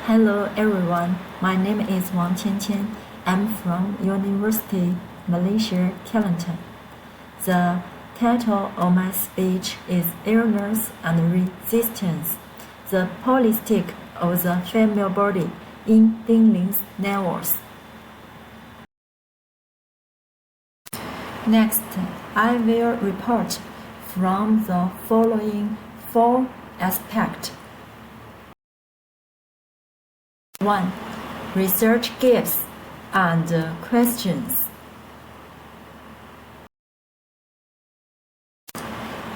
Hello everyone, my name is Wang Qianqian. I'm from University, Malaysia, Kelantan. The title of my speech is Illness and Resistance, the Politics of the Female Body in Ling's Novels. Next, I will report from the following four aspects. 1. Research gaps and questions.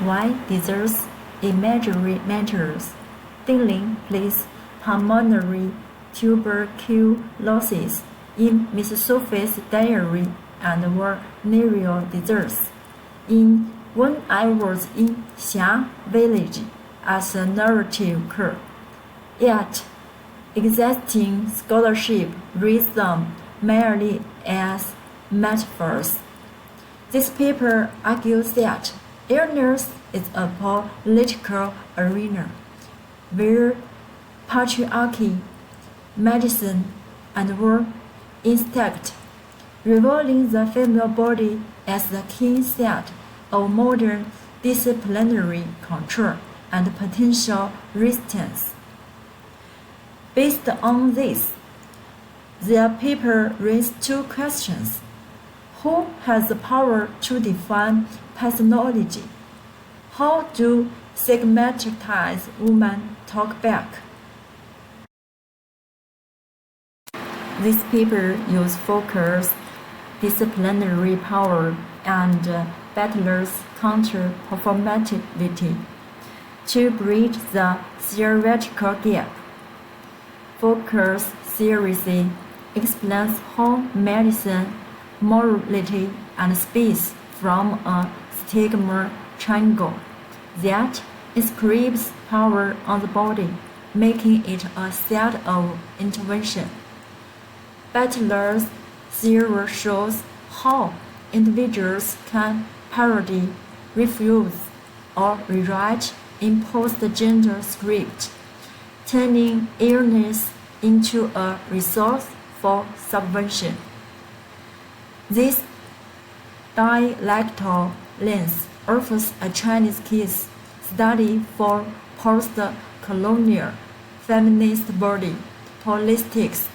Why disease imagery matters. Ling plays pulmonary tuberculosis in Miss Sophie's diary and venereal disease. When I was in Xia village as a narrative curve. Yet, existing scholarship reads them merely as metaphors. This paper argues that illness is a political arena where patriarchy, medicine, and war instinct, revealing the female body as the key set of modern disciplinary control and potential resistance. Based on this, the paper raised two questions. Who has the power to define pathology? How do stigmatized women talk back? This paper used focus, disciplinary power, and battlers' counter-performativity to bridge the theoretical gap. Focus theory explains how medicine, morality, and space form a stigma triangle that inscribes power on the body, making it a set of intervention. Butler's theory shows how individuals can parody, refuse, or rewrite imposed gender script, turning illness into a resource for subversion. This dialectal lens offers a Chinese case study for post-colonial feminist body politics,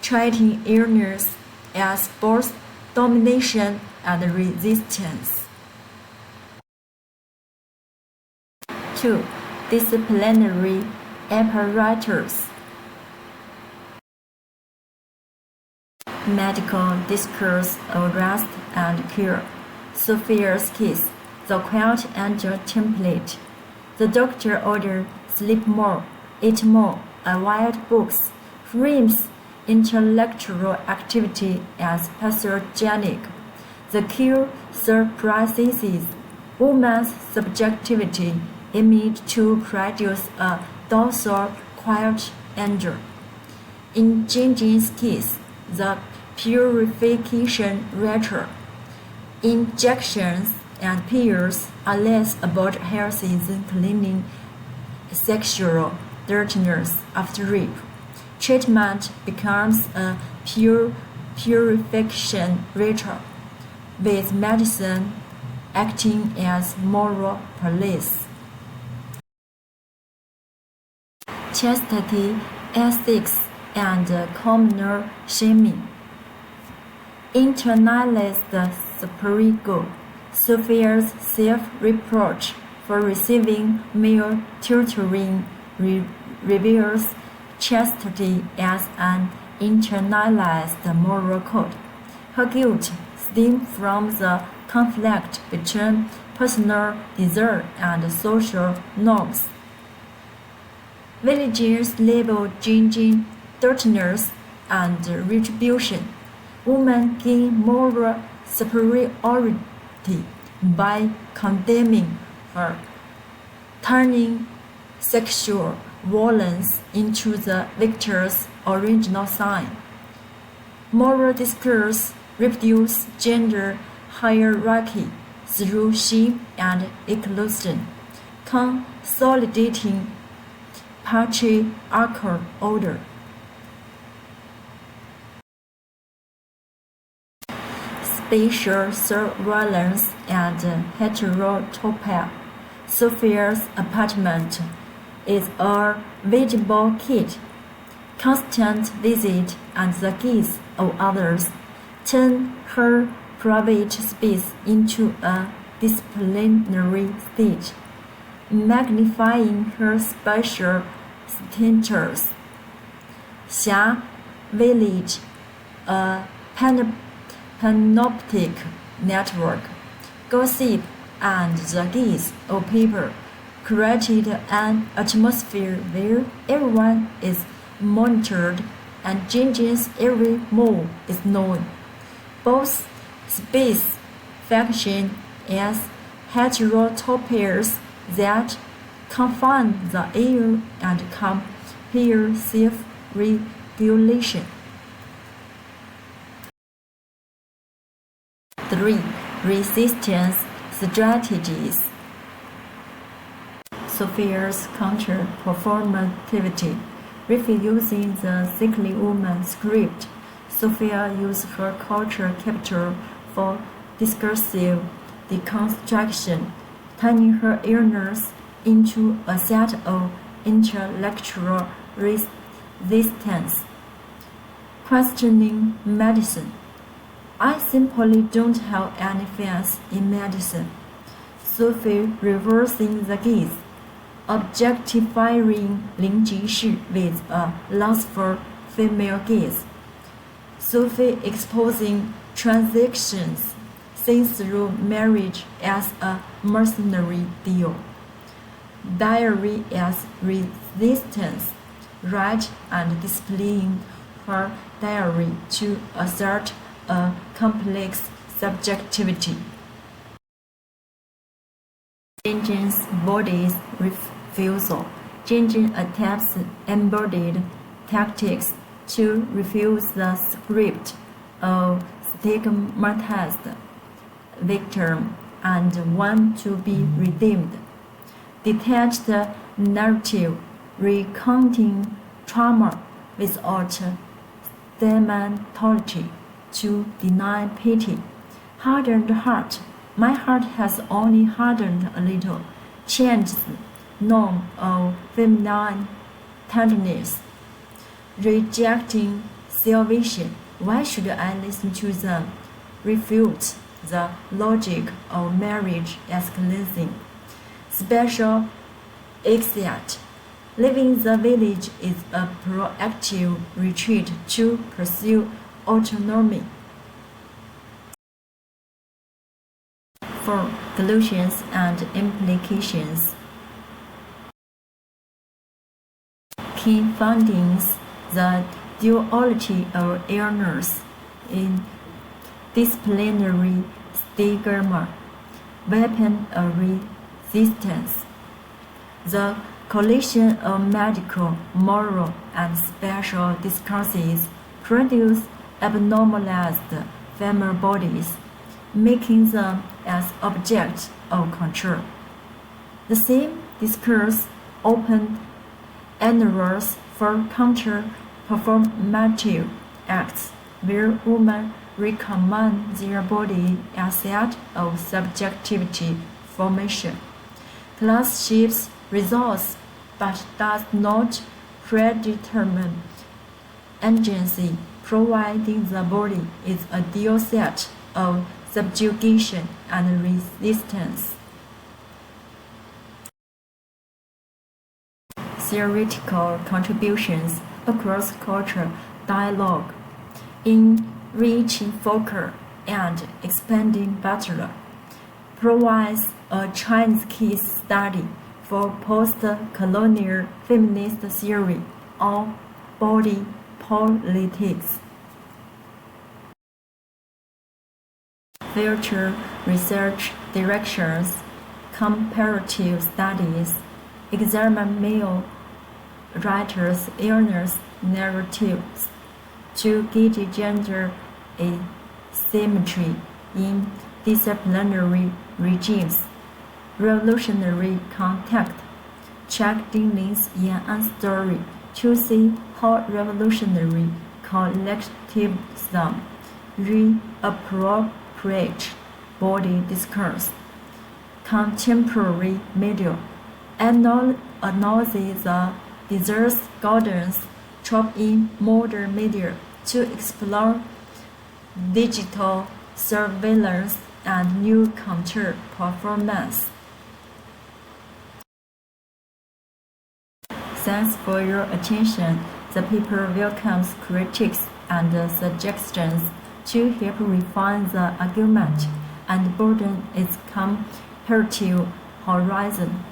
treating illness as both domination and resistance. 2. Disciplinary apparatus. Medical discourse of rest and cure. Sophia's case, the quiet angel template. The doctor ordered sleep more, eat more, avoid books, frames intellectual activity as pathogenic. The cure surprises woman's subjectivity image to produce a docile, quiet angel. In Jinjin's case, the purification ritual, injections and pills are less about healthy than cleaning sexual dirtiness after rape. Treatment becomes a purification ritual, with medicine acting as moral police. Chastity, ethics, and communal shaming. Internalized superego. Sophia's self-reproach for receiving male tutoring reveals chastity as an internalized moral code. Her guilt stems from the conflict between personal desire and social norms. Villagers label Jinjin dirtiness and retribution. Women gain moral superiority by condemning her, turning sexual violence into the victor's original sign. Moral discourse reproduces gender hierarchy through shame and exclusion, consolidating patriarchal order. Spatial surveillance and heterotopia. Sophia's apartment is a visible kit. Constant visit and the gaze of others turn her private space into a disciplinary stage, magnifying her spatial status. Xia Village, a panoptic network, gossip and the gaze of people created an atmosphere where everyone is monitored and Jinjin's every move is known. Both space function as heterotopias that confine the air and compare self-regulation. 3. Resistance strategies. Sophia's counter-performativity. Refusing the sickly woman script, Sophia used her culture capital for discursive deconstruction, turning her illness into a set of intellectual resistance. Questioning medicine. I simply don't have any faith in medicine. Sophie reversing the gaze, objectifying Ling with a lustful female gaze. Sophie exposing transactions seen through marriage as a mercenary deal. Diary as resistance, right, and displaying her diary to assert a complex subjectivity. Jinjin's body's refusal. Jinjin attempts embodied tactics to refuse the script of stigmatized victim and want to be redeemed. Detached narrative recounting trauma without sentimentality to deny pity. Hardened heart. My heart has only hardened a little. Chants known of feminine tenderness. Rejecting salvation. Why should I listen to them? Refute the logic of marriage as cleansing. Special exit. Leaving the village is a proactive retreat to pursue autonomy. 4. Conclusions and implications. Key findings. The duality of illness in disciplinary stigma, weapon of resistance. The collision of medical, moral, and spatial discourses produce abnormalized female bodies, making them as objects of control. The same discourse opened avenues for counter-performative acts where women recommend their body as set of subjectivity formation. Class shifts results but does not predetermine agency, providing the body is a dual set of subjugation and resistance. Theoretical contributions across cultural dialogue. Enriching Fokker and expanding Butler provides a Chinese case study for post-colonial feminist theory on body politics. Future research directions, comparative studies, examine male writers' illness narratives to gauge gender asymmetry in disciplinary regimes, revolutionary contact, check Ling's Qianqian story to see how revolutionary collectivism reappropriates body discourse. Contemporary media analyzes the desert gardens trope in modern media to explore digital surveillance and new counter-performance. Thanks for your attention. The paper welcomes critiques and suggestions to help refine the argument and broaden its comparative horizon.